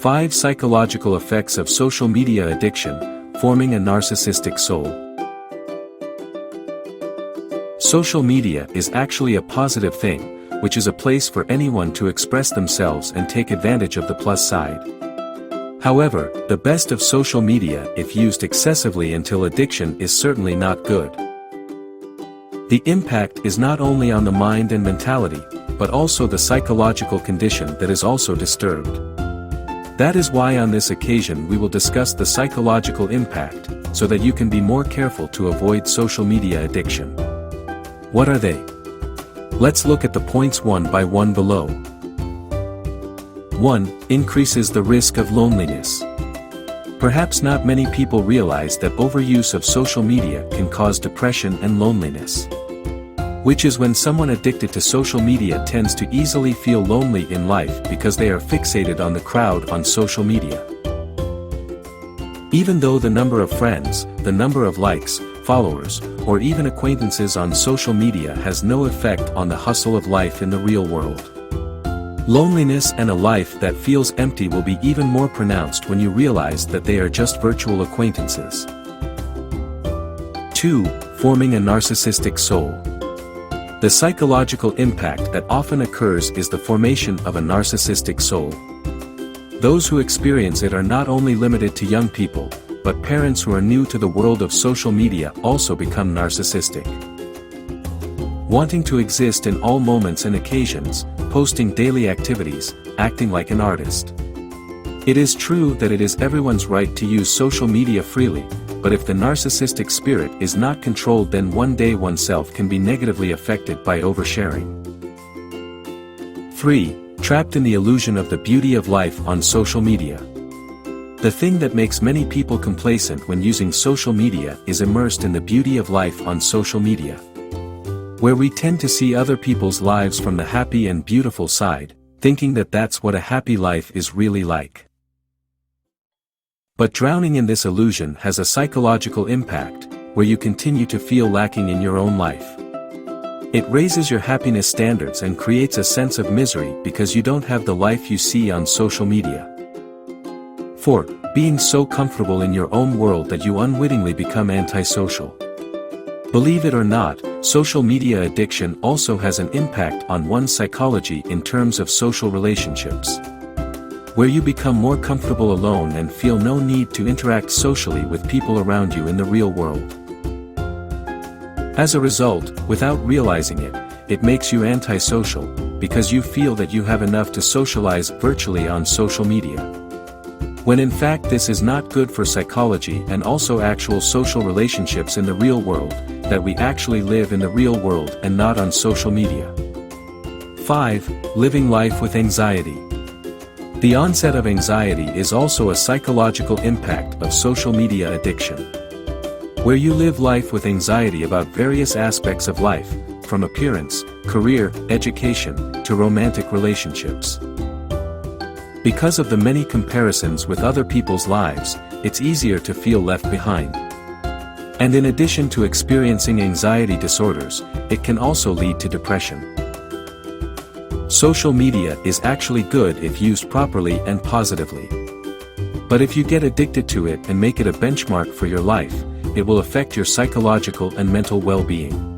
5 Psychological Effects of Social Media Addiction, Forming a Narcissistic Soul. Social media is actually a positive thing, which is a place for anyone to express themselves and take advantage of the plus side. However, the best of social media, if used excessively until addiction, is certainly not good. The impact is not only on the mind and mentality, but also the psychological condition that is also disturbed. That is why on this occasion we will discuss the psychological impact, so that you can be more careful to avoid social media addiction. What are they? Let's look at the points one by one below. 1. Increases the risk of loneliness. Perhaps not many people realize that overuse of social media can cause depression and loneliness. Which is when someone addicted to social media tends to easily feel lonely in life because they are fixated on the crowd on social media. Even though the number of friends, the number of likes, followers, or even acquaintances on social media has no effect on the hustle of life in the real world. Loneliness and a life that feels empty will be even more pronounced when you realize that they are just virtual acquaintances. 2. Forming a narcissistic soul. The psychological impact that often occurs is the formation of a narcissistic soul. Those who experience it are not only limited to young people, but parents who are new to the world of social media also become narcissistic. Wanting to exist in all moments and occasions, posting daily activities, acting like an artist. It is true that it is everyone's right to use social media freely, but if the narcissistic spirit is not controlled, then one day oneself can be negatively affected by oversharing. 3. Trapped in the illusion of the beauty of life on social media. The thing that makes many people complacent when using social media is immersed in the beauty of life on social media. Where we tend to see other people's lives from the happy and beautiful side, thinking that that's what a happy life is really like. But drowning in this illusion has a psychological impact, where you continue to feel lacking in your own life. It raises your happiness standards and creates a sense of misery because you don't have the life you see on social media. 4. Being so comfortable in your own world that you unwittingly become antisocial. Believe it or not, social media addiction also has an impact on one's psychology in terms of social relationships. Where you become more comfortable alone and feel no need to interact socially with people around you in the real world. As a result, without realizing it, it makes you antisocial, because you feel that you have enough to socialize virtually on social media. When in fact this is not good for psychology and also actual social relationships in the real world, that we actually live in the real world and not on social media. 5. Living life with anxiety. The onset of anxiety is also a psychological impact of social media addiction. Where you live life with anxiety about various aspects of life, from appearance, career, education, to romantic relationships. Because of the many comparisons with other people's lives, it's easier to feel left behind. And in addition to experiencing anxiety disorders, it can also lead to depression. Social media is actually good if used properly and positively. But if you get addicted to it and make it a benchmark for your life, it will affect your psychological and mental well-being.